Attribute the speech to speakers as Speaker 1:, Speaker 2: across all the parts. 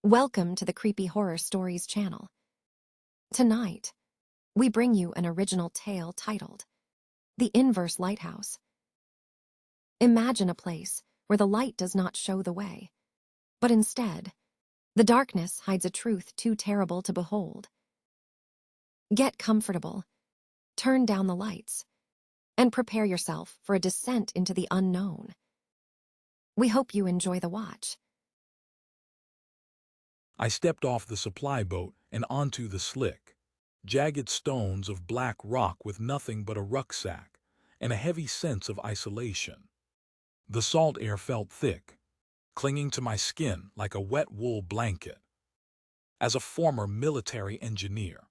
Speaker 1: Welcome to the Creepy Horror Stories channel. Tonight, we bring you an original tale titled The Inverse Lighthouse. Imagine a place where the light does not show the way, but instead, the darkness hides a truth too terrible to behold. Get comfortable, turn down the lights, and prepare yourself for a descent into the unknown. We hope you enjoy the watch.
Speaker 2: I stepped off the supply boat and onto the slick, jagged stones of black rock with nothing but a rucksack and a heavy sense of isolation. The salt air felt thick, clinging to my skin like a wet wool blanket. As a former military engineer,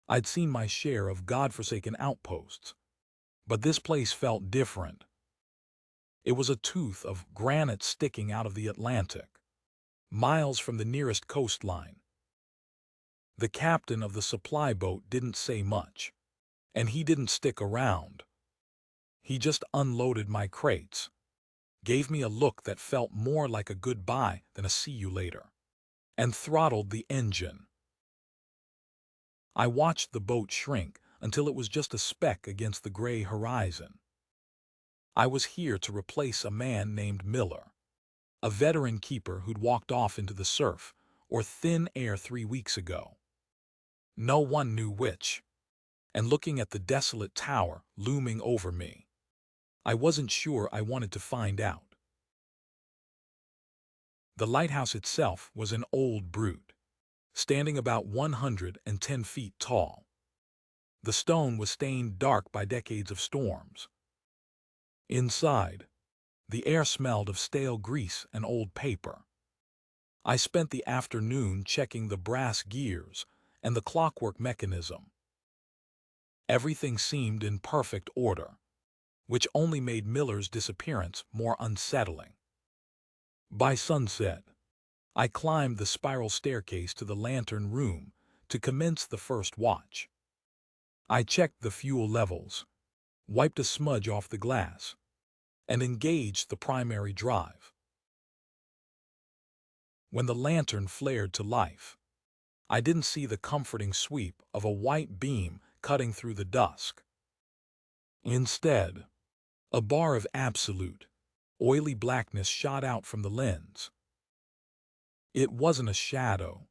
Speaker 2: I'd seen my share of godforsaken outposts, but this place felt different. It was a tooth of granite sticking out of the Atlantic, miles from the nearest coastline. The captain of the supply boat didn't say much, and he didn't stick around. He just unloaded my crates, gave me a look that felt more like a goodbye than a see you later, and throttled the engine. I watched the boat shrink until it was just a speck against the gray horizon. I was here to replace a man named Miller, a veteran keeper who'd walked off into the surf or thin air 3 weeks ago. No one knew which, and looking at the desolate tower looming over me, I wasn't sure I wanted to find out. The lighthouse itself was an old brute, standing about 110 feet tall. The stone was stained dark by decades of storms. Inside, the air smelled of stale grease and old paper. I spent the afternoon checking the brass gears and the clockwork mechanism. Everything seemed in perfect order, which only made Miller's disappearance more unsettling. By sunset, I climbed the spiral staircase to the lantern room to commence the first watch. I checked the fuel levels, wiped a smudge off the glass, and engaged the primary drive. When the lantern flared to life, I didn't see the comforting sweep of a white beam cutting through the dusk. Instead, a bar of absolute, oily blackness shot out from the lens. It wasn't a shadow.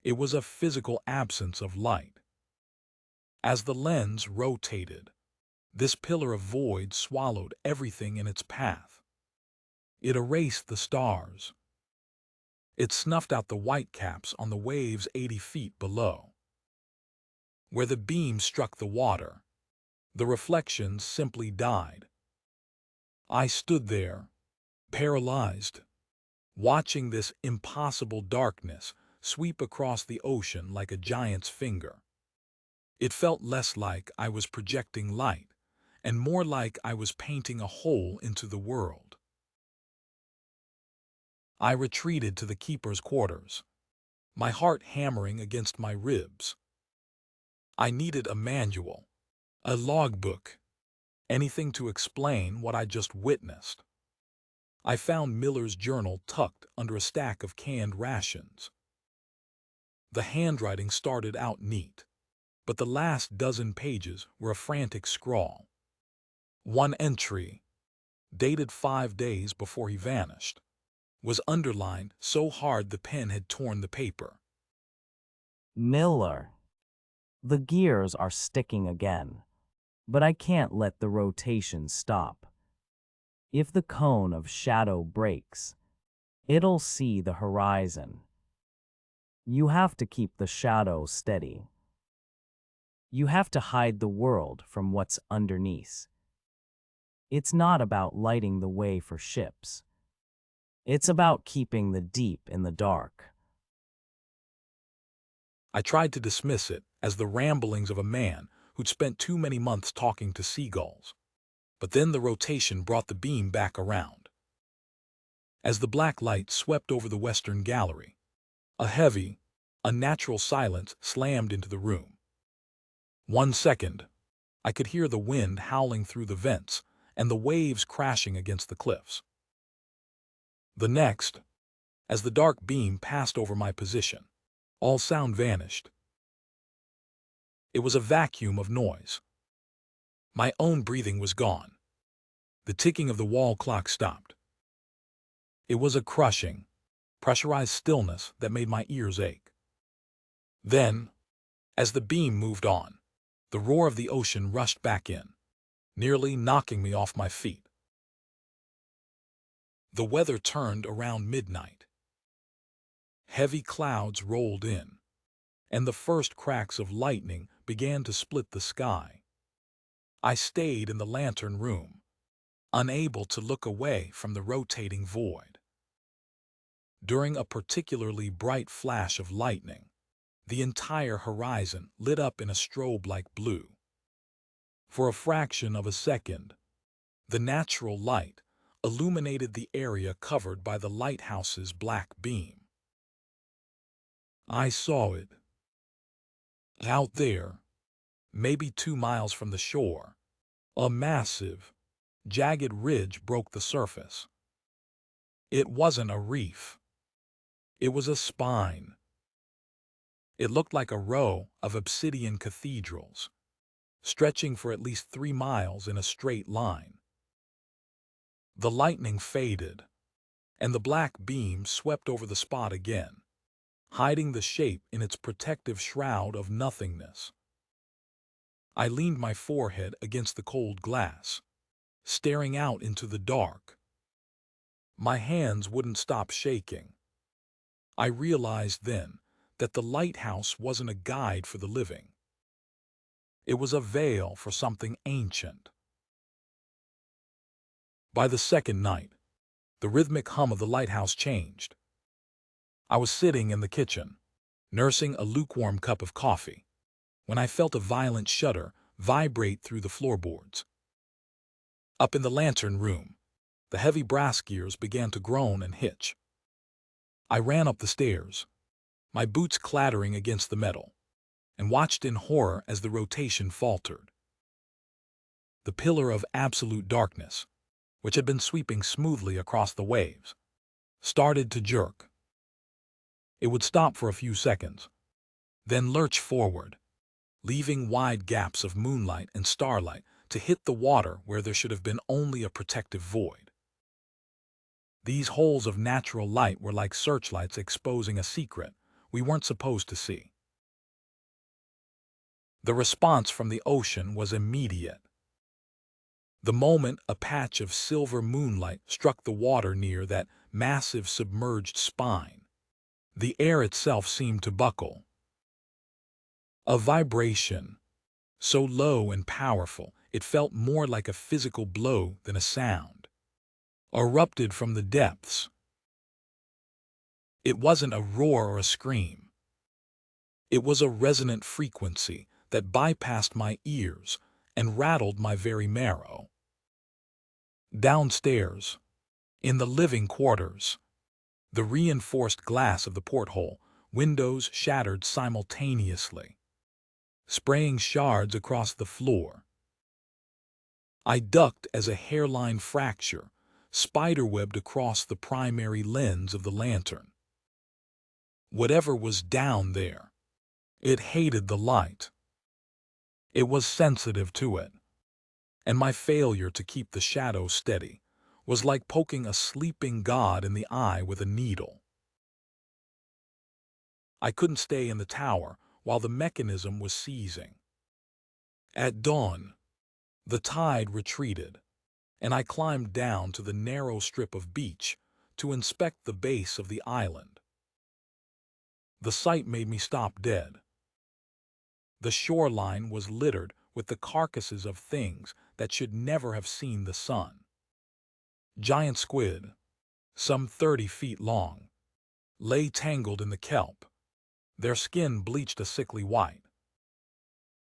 Speaker 2: It was a physical absence of light. As the lens rotated, this pillar of void swallowed everything in its path. It erased the stars. It snuffed out the whitecaps on the waves 80 feet below. Where the beam struck the water, the reflections simply died. I stood there, paralyzed, watching this impossible darkness sweep across the ocean like a giant's finger. It felt less like I was projecting light, and more like I was painting a hole into the world. I retreated to the keeper's quarters, my heart hammering against my ribs. I needed a manual, a logbook, anything to explain what I just witnessed. I found Miller's journal tucked under a stack of canned rations. The handwriting started out neat, but the last dozen pages were a frantic scrawl. One entry, dated 5 days before he vanished, was underlined so hard the pen had torn the paper.
Speaker 3: Miller, the gears are sticking again, but I can't let the rotation stop. If the cone of shadow breaks, it'll see the horizon. You have to keep the shadow steady. You have to hide the world from what's underneath. It's not about lighting the way for ships. It's about keeping the deep in the dark.
Speaker 2: I tried to dismiss it as the ramblings of a man who'd spent too many months talking to seagulls. But then the rotation brought the beam back around. As the black light swept over the western gallery, a heavy, unnatural silence slammed into the room. 1 second, I could hear the wind howling through the vents and the waves crashing against the cliffs. The next, As the dark beam passed over my position, all sound vanished. It was a vacuum of noise. My own breathing was gone. The ticking of the wall clock stopped. It was a crushing, pressurized stillness that made my ears ache. Then, as the beam moved on, the roar of the ocean rushed back in, nearly knocking me off my feet. The weather turned around midnight. Heavy clouds rolled in, and the first cracks of lightning began to split the sky. I stayed in the lantern room, unable to look away from the rotating void. During a particularly bright flash of lightning, the entire horizon lit up in a strobe-like blue. For a fraction of a second, the natural light illuminated the area covered by the lighthouse's black beam. I saw it. Out there, maybe 2 miles from the shore, a massive, jagged ridge broke the surface. It wasn't a reef. It was a spine. It looked like a row of obsidian cathedrals, stretching for at least 3 miles in a straight line. The lightning faded, and the black beam swept over the spot again, hiding the shape in its protective shroud of nothingness. I leaned my forehead against the cold glass, staring out into the dark. My hands wouldn't stop shaking. I realized then that the lighthouse wasn't a guide for the living. It was a veil for something ancient. By the second night, the rhythmic hum of the lighthouse changed. I was sitting in the kitchen, nursing a lukewarm cup of coffee, when I felt a violent shudder vibrate through the floorboards. Up in the lantern room, the heavy brass gears began to groan and hitch. I ran up the stairs, my boots clattering against the metal, and watched in horror as the rotation faltered. The pillar of absolute darkness, which had been sweeping smoothly across the waves, started to jerk. It would stop for a few seconds, then lurch forward, leaving wide gaps of moonlight and starlight to hit the water where there should have been only a protective void. These holes of natural light were like searchlights exposing a secret we weren't supposed to see. The response from the ocean was immediate. The moment a patch of silver moonlight struck the water near that massive submerged spine, the air itself seemed to buckle. A vibration, so low and powerful it felt more like a physical blow than a sound, erupted from the depths. It wasn't a roar or a scream. It was a resonant frequency that bypassed my ears and rattled my very marrow. Downstairs, in the living quarters, the reinforced glass of the porthole windows shattered simultaneously, spraying shards across the floor. I ducked as a hairline fracture spiderwebbed across the primary lens of the lantern. Whatever was down there, it hated the light. It was sensitive to it, and my failure to keep the shadow steady was like poking a sleeping god in the eye with a needle. I couldn't stay in the tower while the mechanism was seizing. At dawn, the tide retreated, and I climbed down to the narrow strip of beach to inspect the base of the island. The sight made me stop dead. The shoreline was littered with the carcasses of things that should never have seen the sun. Giant squid, some 30 feet long, lay tangled in the kelp, their skin bleached a sickly white.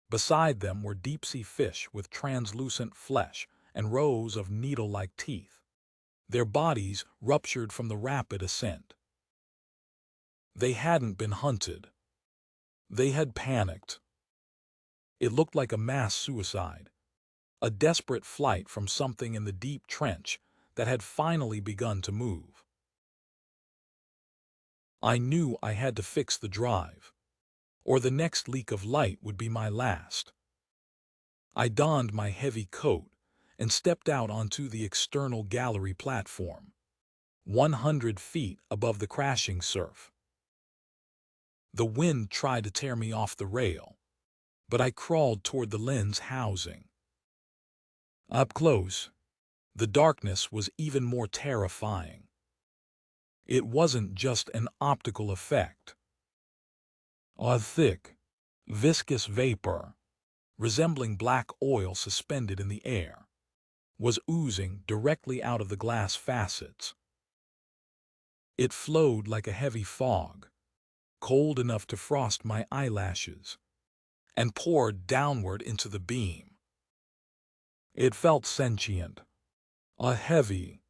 Speaker 2: Beside them were deep-sea fish with translucent flesh and rows of needle-like teeth, their bodies ruptured from the rapid ascent. They hadn't been hunted. They had panicked. It looked like a mass suicide, a desperate flight from something in the deep trench that had finally begun to move. I knew I had to fix the drive, or the next leak of light would be my last. I donned my heavy coat and stepped out onto the external gallery platform, 100 feet above the crashing surf. The wind tried to tear me off the rail, but I crawled toward the lens housing. Up close, the darkness was even more terrifying. It wasn't just an optical effect. A thick, viscous vapor, resembling black oil suspended in the air, was oozing directly out of the glass facets. It flowed like a heavy fog, cold enough to frost my eyelashes, and poured downward into the beam. It felt sentient, a heavy,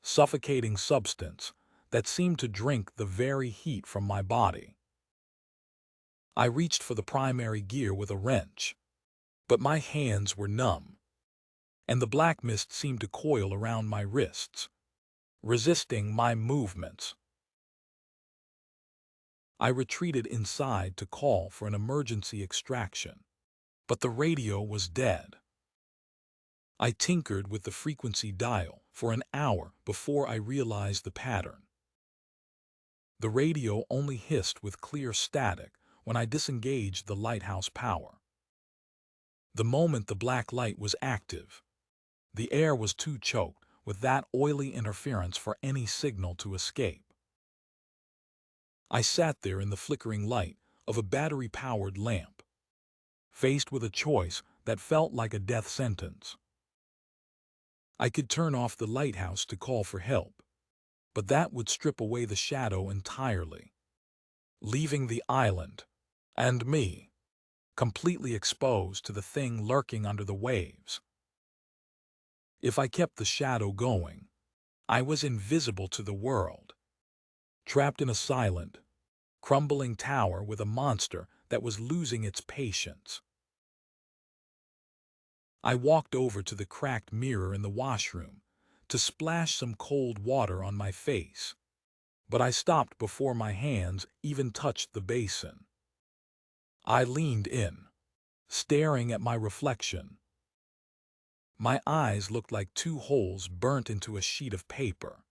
Speaker 2: suffocating substance that seemed to drink the very heat from my body. I reached for the primary gear with a wrench, but my hands were numb, and the black mist seemed to coil around my wrists, resisting my movements. I retreated inside to call for an emergency extraction, but the radio was dead. I tinkered with the frequency dial for an hour before I realized the pattern. The radio only hissed with clear static when I disengaged the lighthouse power. The moment the black light was active, the air was too choked with that oily interference for any signal to escape. I sat there in the flickering light of a battery-powered lamp, faced with a choice that felt like a death sentence. I could turn off the lighthouse to call for help, but that would strip away the shadow entirely, leaving the island and me completely exposed to the thing lurking under the waves. If I kept the shadow going, I was invisible to the world, trapped in a silent, crumbling tower with a monster that was losing its patience. I walked over to the cracked mirror in the washroom to splash some cold water on my face, but I stopped before my hands even touched the basin. I leaned in, staring at my reflection. My eyes looked like two holes burnt into a sheet of paper.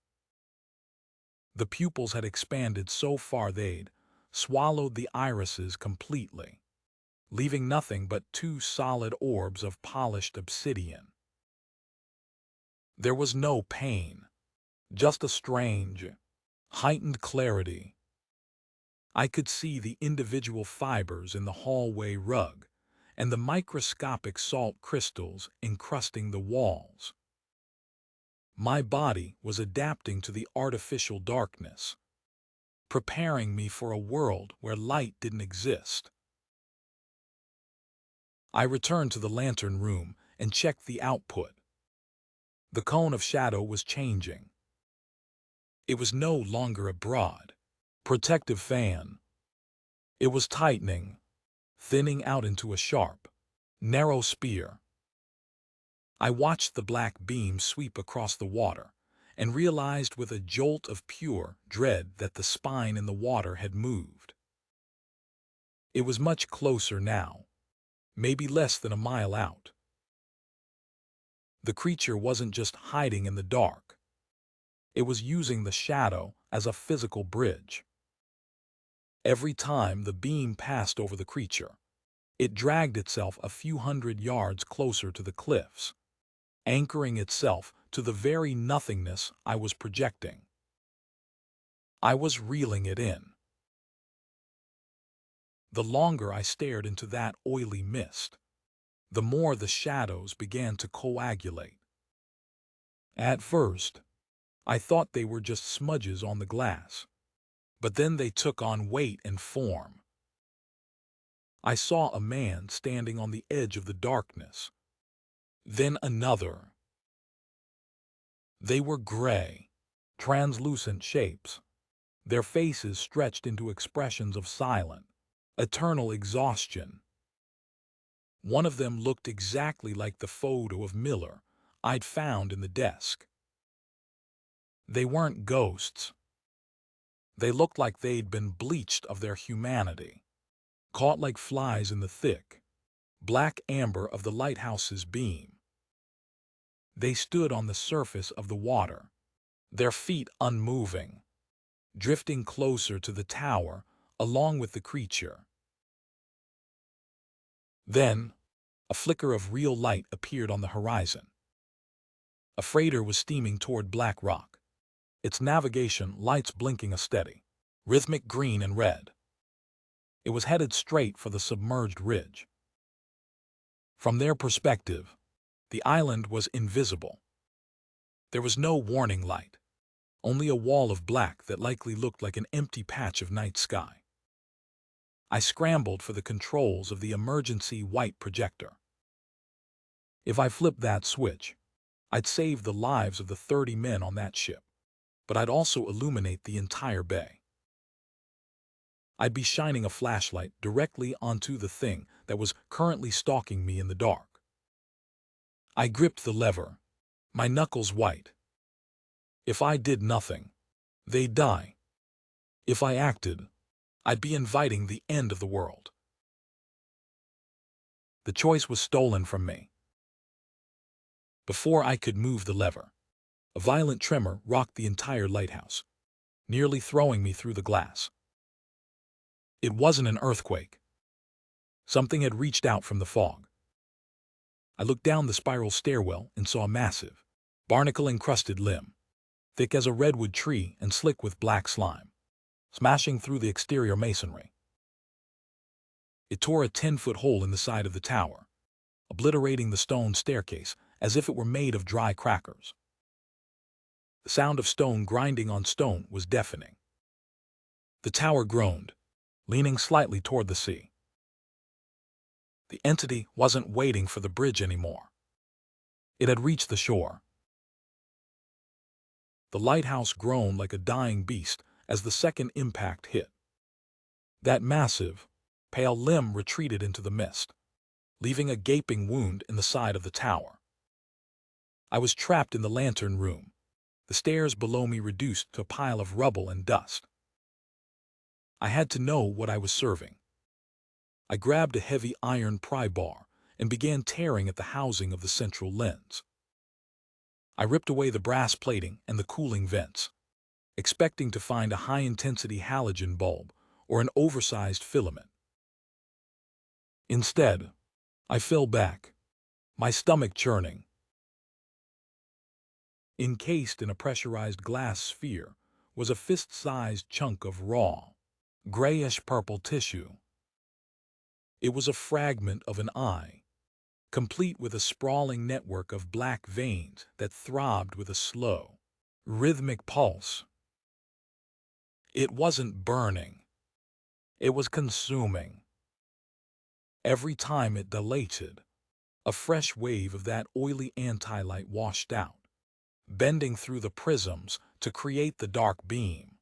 Speaker 2: The pupils had expanded so far they'd swallowed the irises completely, leaving nothing but two solid orbs of polished obsidian. There was no pain, just a strange, heightened clarity. I could see the individual fibers in the hallway rug and the microscopic salt crystals encrusting the walls. My body was adapting to the artificial darkness, preparing me for a world where light didn't exist. I returned to the lantern room and checked the output. The cone of shadow was changing. It was no longer a broad, protective fan. It was tightening, thinning out into a sharp, narrow spear. I watched the black beam sweep across the water and realized with a jolt of pure dread that the spine in the water had moved. It was much closer now, maybe less than a mile out. The creature wasn't just hiding in the dark. It was using the shadow as a physical bridge. Every time the beam passed over the creature, it dragged itself a few hundred yards closer to the cliffs, anchoring itself to the very nothingness I was projecting. I was reeling it in. The longer I stared into that oily mist, the more the shadows began to coagulate. At first, I thought they were just smudges on the glass, but then they took on weight and form. I saw a man standing on the edge of the darkness, then another. They were gray, translucent shapes, their faces stretched into expressions of silent, eternal exhaustion. One of them looked exactly like the photo of Miller I'd found in the desk. They weren't ghosts. They looked like they'd been bleached of their humanity, caught like flies in the thick, black amber of the lighthouse's beam. They stood on the surface of the water, their feet unmoving, drifting closer to the tower along with the creature. Then, a flicker of real light appeared on the horizon. A freighter was steaming toward Black Rock, its navigation lights blinking a steady, rhythmic green and red. It was headed straight for the submerged ridge. From their perspective, the island was invisible. There was no warning light, only a wall of black that likely looked like an empty patch of night sky. I scrambled for the controls of the emergency white projector. If I flipped that switch, I'd save the lives of the 30 men on that ship, but I'd also illuminate the entire bay. I'd be shining a flashlight directly onto the thing that was currently stalking me in the dark. I gripped the lever, my knuckles white. If I did nothing, they'd die. If I acted, I'd be inviting the end of the world. The choice was stolen from me. Before I could move the lever, a violent tremor rocked the entire lighthouse, nearly throwing me through the glass. It wasn't an earthquake. Something had reached out from the fog. I looked down the spiral stairwell and saw a massive, barnacle-encrusted limb, thick as a redwood tree and slick with black slime, smashing through the exterior masonry. It tore a 10-foot hole in the side of the tower, obliterating the stone staircase as if it were made of dry crackers. The sound of stone grinding on stone was deafening. The tower groaned, leaning slightly toward the sea. The entity wasn't waiting for the bridge anymore. It had reached the shore. The lighthouse groaned like a dying beast as the second impact hit. That massive, pale limb retreated into the mist, leaving a gaping wound in the side of the tower. I was trapped in the lantern room, the stairs below me reduced to a pile of rubble and dust. I had to know what I was serving. I grabbed a heavy iron pry bar and began tearing at the housing of the central lens. I ripped away the brass plating and the cooling vents, expecting to find a high-intensity halogen bulb or an oversized filament. Instead, I fell back, my stomach churning. Encased in a pressurized glass sphere was a fist-sized chunk of raw, grayish-purple tissue. It was a fragment of an eye, complete with a sprawling network of black veins that throbbed with a slow, rhythmic pulse. It wasn't burning. It was consuming. Every time it dilated, a fresh wave of that oily anti-light washed out, bending through the prisms to create the dark beam.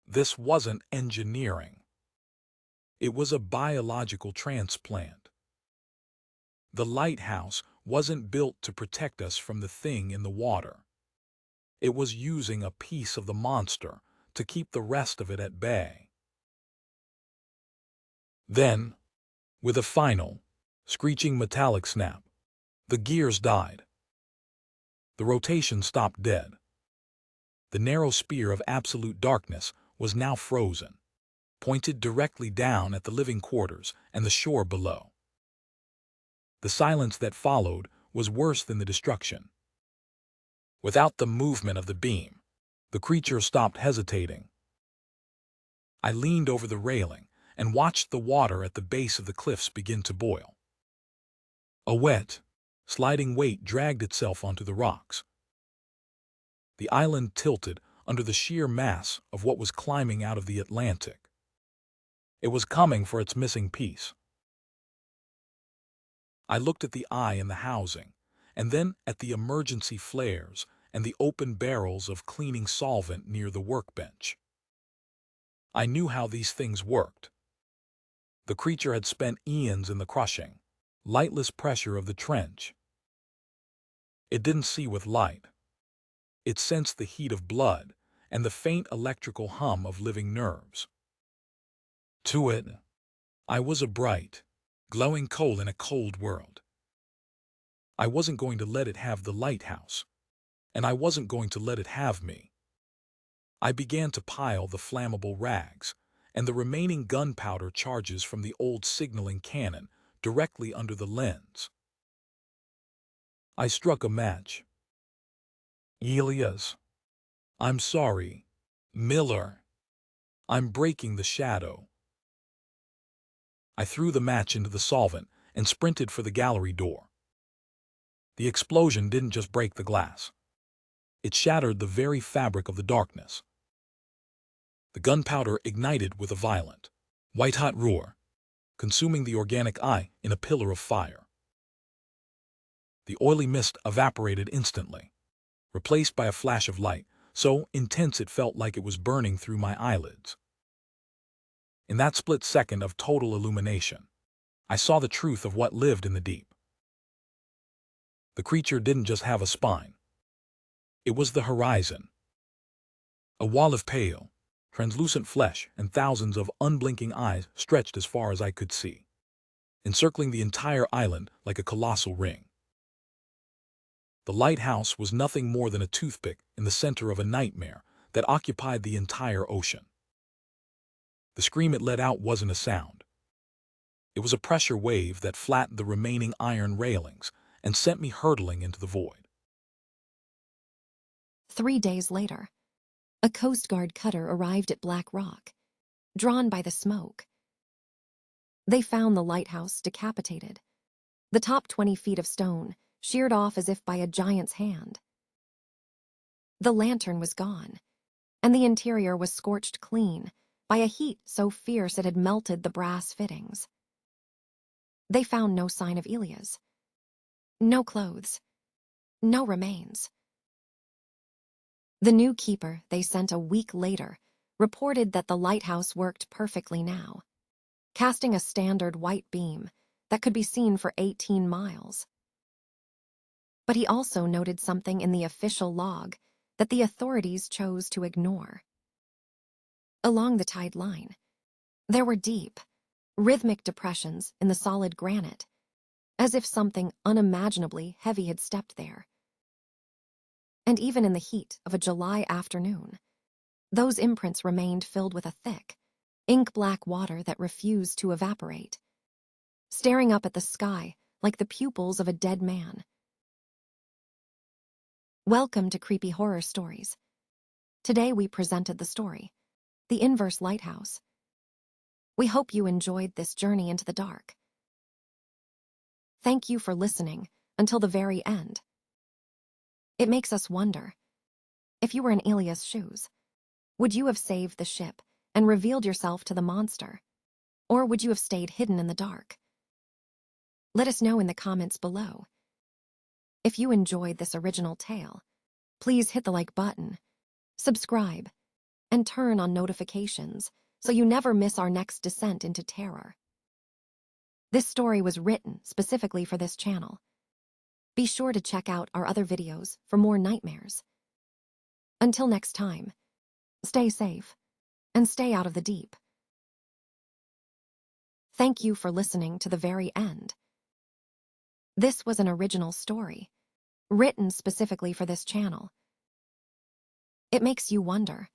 Speaker 2: This wasn't engineering. It was a biological transplant. The lighthouse wasn't built to protect us from the thing in the water. It was using a piece of the monster to keep the rest of it at bay. Then, with a final, screeching metallic snap, the gears died. The rotation stopped dead. The narrow spear of absolute darkness was now frozen, pointed directly down at the living quarters and the shore below. The silence that followed was worse than the destruction. Without the movement of the beam, the creature stopped hesitating. I leaned over the railing and watched the water at the base of the cliffs begin to boil. A wet, sliding weight dragged itself onto the rocks. The island tilted under the sheer mass of what was climbing out of the Atlantic. It was coming for its missing piece. I looked at the eye in the housing, and then at the emergency flares and the open barrels of cleaning solvent near the workbench. I knew how these things worked. The creature had spent eons in the crushing, lightless pressure of the trench. It didn't see with light. It sensed the heat of blood and the faint electrical hum of living nerves. To it, I was a bright, glowing coal in a cold world. I wasn't going to let it have the lighthouse, and I wasn't going to let it have me. I began to pile the flammable rags and the remaining gunpowder charges from the old signaling cannon directly under the lens. I struck a match. Elias. I'm sorry. Miller. I'm breaking the shadow. I threw the match into the solvent and sprinted for the gallery door. The explosion didn't just break the glass. It shattered the very fabric of the darkness. The gunpowder ignited with a violent, white-hot roar, consuming the organic eye in a pillar of fire. The oily mist evaporated instantly, replaced by a flash of light, so intense it felt like it was burning through my eyelids. In that split second of total illumination, I saw the truth of what lived in the deep. The creature didn't just have a spine. It was the horizon. A wall of pale, translucent flesh and thousands of unblinking eyes stretched as far as I could see, encircling the entire island like a colossal ring. The lighthouse was nothing more than a toothpick in the center of a nightmare that occupied the entire ocean. The scream it let out wasn't a sound. It was a pressure wave that flattened the remaining iron railings and sent me hurtling into the void.
Speaker 1: 3 days later, a Coast Guard cutter arrived at Black Rock, drawn by the smoke. They found the lighthouse decapitated, the top 20 feet of stone sheared off as if by a giant's hand. The lantern was gone, and the interior was scorched clean by a heat so fierce it had melted the brass fittings. They found no sign of Elias, no clothes, no remains. The new keeper they sent a week later reported that the lighthouse worked perfectly now, casting a standard white beam that could be seen for 18 miles. But he also noted something in the official log that the authorities chose to ignore. Along the tide line, there were deep, rhythmic depressions in the solid granite, as if something unimaginably heavy had stepped there. And even in the heat of a July afternoon, those imprints remained filled with a thick, ink-black water that refused to evaporate, staring up at the sky like the pupils of a dead man. Welcome to Creepy Horror Stories. Today we presented the story, The Inverse Lighthouse. We hope you enjoyed this journey into the dark. Thank you for listening until the very end. It makes us wonder, if you were in Elias' shoes, would you have saved the ship and revealed yourself to the monster? Or would you have stayed hidden in the dark? Let us know in the comments below. If you enjoyed this original tale, please hit the like button, subscribe, and turn on notifications so you never miss our next descent into terror. This story was written specifically for this channel. Be sure to check out our other videos for more nightmares. Until next time, stay safe and stay out of the deep. Thank you for listening to the very end. This was an original story, written specifically for this channel. It makes you wonder,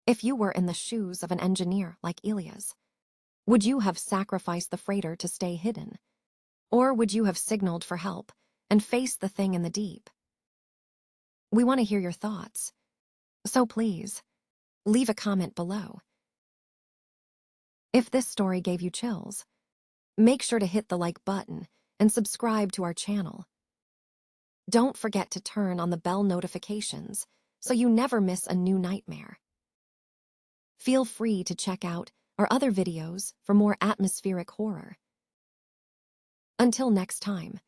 Speaker 1: if you were in the shoes of an engineer like Elias, would you have sacrificed the freighter to stay hidden? Or would you have signaled for help and faced the thing in the deep? We want to hear your thoughts, so please, leave a comment below. If this story gave you chills, make sure to hit the like button and subscribe to our channel. Don't forget to turn on the bell notifications so you never miss a new nightmare. Feel free to check out our other videos for more atmospheric horror. Until next time,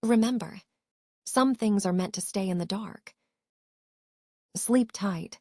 Speaker 1: remember, some things are meant to stay in the dark. Sleep tight.